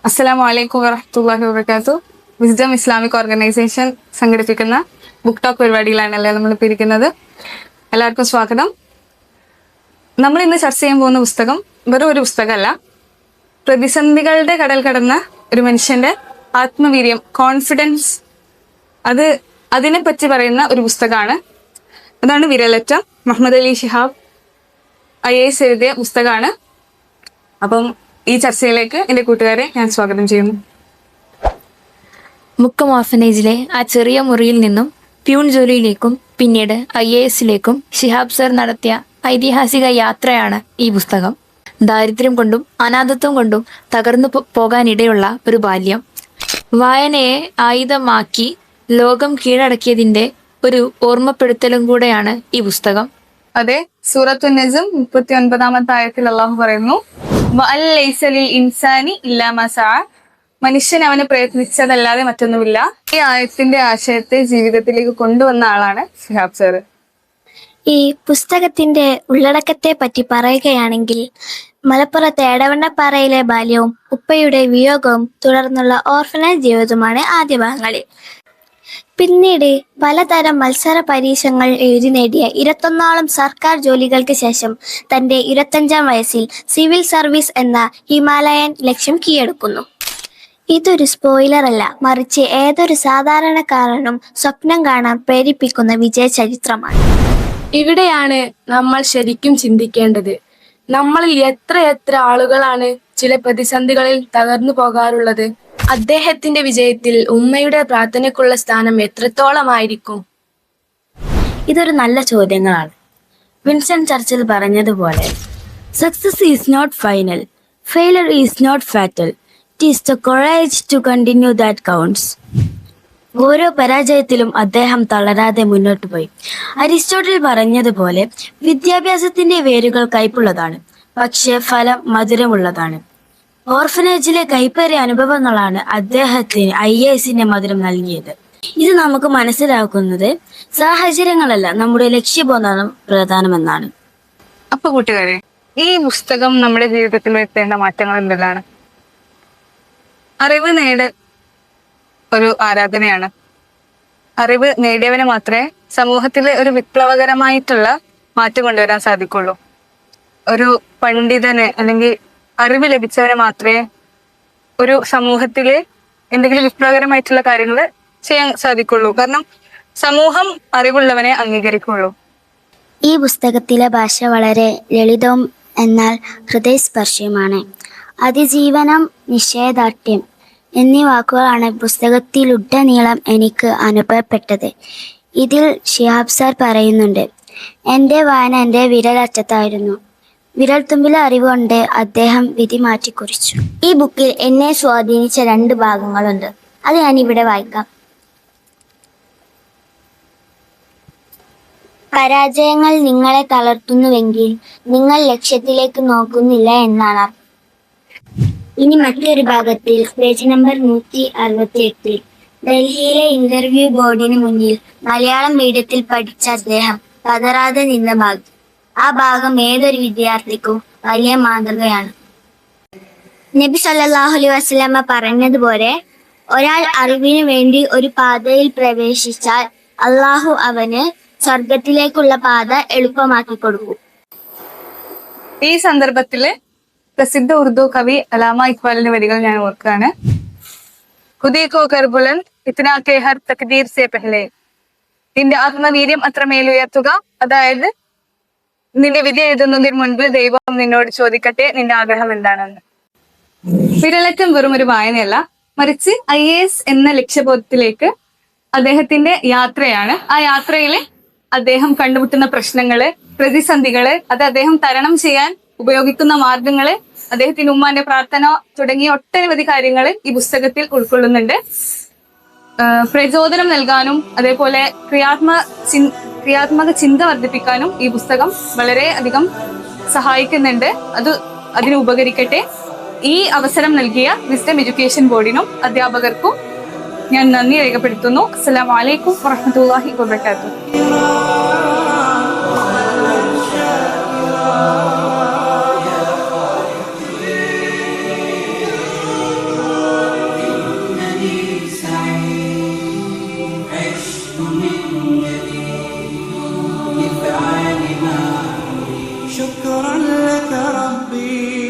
അസ്സലാമു അലൈക്കും വറഹ്മത്തുള്ളാഹി വബറകാതുഹു. വിസ്ഡം ഇസ്ലാമിക് ഓർഗനൈസേഷൻ സംഘടിപ്പിക്കുന്ന ബുക്ക് ടോക്ക് പരിപാടിയിലാണല്ലേ നമ്മളിപ്പോൾ ഇരിക്കുന്നത്. എല്ലാവർക്കും സ്വാഗതം. നമ്മൾ ഇന്ന് ചർച്ച ചെയ്യാൻ പോകുന്ന പുസ്തകം വെറും ഒരു പുസ്തകമല്ല, പ്രതിസന്ധികളുടെ കടൽ കടന്ന ഒരു മനുഷ്യന്റെ ആത്മവീര്യം, കോൺഫിഡൻസ്, അതിനെപ്പറ്റി പറയുന്ന ഒരു പുസ്തകമാണ്. അതാണ് വിരലറ്റം. മുഹമ്മദ് അലി ശിഹാബ് IAS എഴുതിയ പുസ്തകമാണ്. അപ്പം ഈ ചർച്ചയിലേക്ക് എൻ്റെ കൂട്ടുകാരെ ഞാൻ സ്വാഗതം ചെയ്യുന്നു. മുക്കം ഓർഫനേജിലെ ആ ചെറിയ മുറിയിൽ നിന്നും പ്യൂൺ ജോലിയിലേക്കും പിന്നീട് IASലേക്കും ശിഹാബ് സർ നടത്തിയ ഐതിഹാസിക യാത്രയാണ് ഈ പുസ്തകം. ദാരിദ്ര്യം കൊണ്ടും അനാഥത്വം കൊണ്ടും തകർന്നു പോകാനിടയുള്ള ഒരു ബാല്യം, വായനയെ ആയുധമാക്കി ലോകം കീഴടക്കിയതിന്റെ ഒരു ഓർമ്മപ്പെടുത്തലും കൂടെയാണ് ഈ പുസ്തകം. അതെ, സൂറത്തുൻ നജ്ം 39-ാമത്തെ ആയത്തിൽ അള്ളാഹു പറയുന്നു, ഇൻസാനി ഇല്ലാ മാ സഅ, മനുഷ്യൻ അവന് പ്രയത്നിച്ചതല്ലാതെ മറ്റൊന്നുമില്ല. ഈ ആയത്തിന്റെ ആശയത്തെ ജീവിതത്തിലേക്ക് കൊണ്ടുവന്ന ആളാണ് ശിഹാബ് സർ. ഈ പുസ്തകത്തിന്റെ ഉള്ളടക്കത്തെ പറ്റി പറയുകയാണെങ്കിൽ, മലപ്പുറത്തെ എടവണ്ണപ്പാറയിലെ ബാല്യവും ഉപ്പയുടെ വിയോഗവും തുടർന്നുള്ള ഓർഫനേജ് ജീവിതവുമാണ് ആദ്യ ഭാഗങ്ങളിൽ. പിന്നീട് പലതരം മത്സര പരീക്ഷകൾ എഴുതി നേടിയ 21ഓളം സർക്കാർ ജോലികൾക്ക് ശേഷം തന്റെ 25-ാം വയസ്സിൽ സിവിൽ സർവീസ് എന്ന ഹിമാലയൻ ലക്ഷ്യം കീഴടക്കുന്നു. ഇതൊരു സ്പോയിലർ അല്ല, മറിച്ച് ഏതൊരു സാധാരണക്കാരനും സ്വപ്നം കാണാൻ പ്രേരിപ്പിക്കുന്ന വിജയ ചരിത്രമാണ്. ഇവിടെയാണ് നമ്മൾ ശരിക്കും ചിന്തിക്കേണ്ടത്. നമ്മളിൽ എത്ര ആളുകളാണ് ചില പ്രതിസന്ധികളിൽ തകർന്നു പോകാറുള്ളത്? അദ്ദേഹത്തിന്റെ വിജയത്തിൽ ഉമ്മയുടെ പ്രാർത്ഥനയ്ക്കുള്ള സ്ഥാനം എത്രത്തോളമായിരിക്കും? ഇതൊരു നല്ല ചോദ്യങ്ങളാണ്. വിൻസ്റ്റൺ ചർച്ചിൽ പറഞ്ഞതുപോലെ, success is not final, failure is not fatal, it is the courage to continue that counts. ഓരോ പരാജയത്തിലും അദ്ദേഹം തളരാതെ മുന്നോട്ട് പോയി. അരിസ്റ്റോട്ടിൽ പറഞ്ഞതുപോലെ, വിദ്യാഭ്യാസത്തിന്റെ വേരുകൾ കയ്പുള്ളതാണ്, പക്ഷെ ഫലം മധുരമുള്ളതാണ്. ഓർഫനേജിലെ കൈപ്പേറിയ അനുഭവങ്ങളാണ് അദ്ദേഹത്തിന് IASന്റെ മധുരം നൽകിയത്. ഇത് നമുക്ക് മനസ്സിലാക്കുന്നത് സാഹചര്യങ്ങളല്ല, നമ്മുടെ ലക്ഷ്യബോധം പ്രധാനമെന്നാണ്. അപ്പൊ കൂട്ടുകാരെ, ഈ പുസ്തകം നമ്മുടെ ജീവിതത്തിൽ വരുത്തേണ്ട മാറ്റങ്ങൾ എന്തെല്ലാം? അറിവ് നേടൽ ഒരു ആരാധനയാണ്. അറിവ് നേടിയവന് മാത്രമേ സമൂഹത്തിൽ ഒരു വിപ്ലവകരമായിട്ടുള്ള മാറ്റം കൊണ്ടുവരാൻ സാധിക്കുള്ളൂ. ഒരു പണ്ഡിതന് അല്ലെങ്കിൽ അറിവ് ലഭിച്ചവന് മാത്രമേ ഒരു സമൂഹത്തില് എന്തെങ്കിലും വിപ്ലവകരമായിട്ടുള്ള കാര്യങ്ങൾ ചെയ്യാൻ സാധിക്കുള്ളൂ. കാരണം സമൂഹം അറിവുള്ളവനെ അംഗീകരിക്കുള്ളൂ. ഈ പുസ്തകത്തിലെ ഭാഷ വളരെ ലളിതവും എന്നാൽ ഹൃദയസ്പർശിയുമാണ്. അതിജീവനം, നിഷേധാർഢ്യം എന്നീ വാക്കുകളാണ് പുസ്തകത്തിലുടനീളം എനിക്ക് അനുഭവപ്പെട്ടത്. ഇതിൽ ശിഹാബ് സർ പറയുന്നുണ്ട്, എൻ്റെ വായന എൻ്റെ വിരലറ്റത്തായിരുന്നു. വിരൽത്തുമ്പിലെ അറിവുകൊണ്ട് അദ്ദേഹം വിധി മാറ്റിക്കുറിച്ചു. ഈ ബുക്കിൽ എന്നെ സ്വാധീനിച്ച 2 ഭാഗങ്ങളുണ്ട്. അത് ഞാനിവിടെ വായിക്കാം. പരാജയങ്ങൾ നിങ്ങളെ തളർത്തുന്നുവെങ്കിൽ നിങ്ങൾ ലക്ഷ്യത്തിലേക്ക് നോക്കുന്നില്ല എന്നാണ്. ഇനി മറ്റൊരു ഭാഗത്തിൽ പേജ് നമ്പർ 168, ഡൽഹിയിലെ ഇന്റർവ്യൂ ബോർഡിന് മുന്നിൽ മലയാളം മീഡിയത്തിൽ പഠിച്ച അദ്ദേഹം പതറാതെ നിന്ന ഭാഗം. ആ ഭാഗം ഏതൊരു വിദ്യാർത്ഥിക്കും വലിയ മാതൃകയാണ്. നബി സല്ലല്ലാഹു അലൈഹി വസല്ലമ പറഞ്ഞതുപോലെ, ഒരാൾ അറിവിന് വേണ്ടി ഒരു പാതയിൽ പ്രവേശിച്ചാൽ അള്ളാഹു അവന് സ്വർഗത്തിലേക്കുള്ള പാത എളുപ്പമാക്കി കൊടുക്കും. ഈ സന്ദർഭത്തില് പ്രസിദ്ധ ഉറുദു കവി അലാമ ഇക്ബാലിന്റെ വരികൾ ഞാൻ ഓർക്കാണ്. ഖുദി കോ കർ ബുലന്ദ് ഇത്നാ കെ ഹർ തഖ്ദീർ സെ പെഹ്ലെ, നിന്റെ ആത്മവീര്യം അത്രമേൽ ഉയർത്തുക, അതായത് നിന്റെ വിധി എഴുതുന്നതിന് മുൻപ് ദൈവം നിന്നോട് ചോദിക്കട്ടെ നിന്റെ ആഗ്രഹം എന്താണെന്ന്. വിരലറ്റം വെറും ഒരു വായനയല്ല, മറിച്ച് IAS എന്ന ലക്ഷ്യബോധത്തിലേക്ക് അദ്ദേഹത്തിന്റെ യാത്രയാണ്. ആ യാത്രയില് അദ്ദേഹം കണ്ടുമുട്ടുന്ന പ്രശ്നങ്ങള്, പ്രതിസന്ധികള്, അത് അദ്ദേഹം തരണം ചെയ്യാൻ ഉപയോഗിക്കുന്ന മാർഗങ്ങള്, അദ്ദേഹത്തിന്റെ ഉമ്മാന്റെ പ്രാർത്ഥന തുടങ്ങിയ ഒട്ടനവധി കാര്യങ്ങൾ ഈ പുസ്തകത്തിൽ ഉൾക്കൊള്ളുന്നുണ്ട്. പ്രചോദനം നൽകാനും അതേപോലെ ക്രിയാത്മക ചിന്ത വർദ്ധിപ്പിക്കാനും ഈ പുസ്തകം വളരെ അധികം സഹായിക്കുന്നുണ്ട്. അതിന് ഉപകരിക്കട്ടെ. ഈ അവസരം നൽകിയ വിസ്ഡം എഡ്യൂക്കേഷൻ ബോർഡിനും അധ്യാപകർക്കും ഞാൻ നന്ദി രേഖപ്പെടുത്തുന്നു. അസ്സലാമു അലൈക്കും വറഹ്മത്തുള്ളാഹി വബറകാതുഹു. لك ربي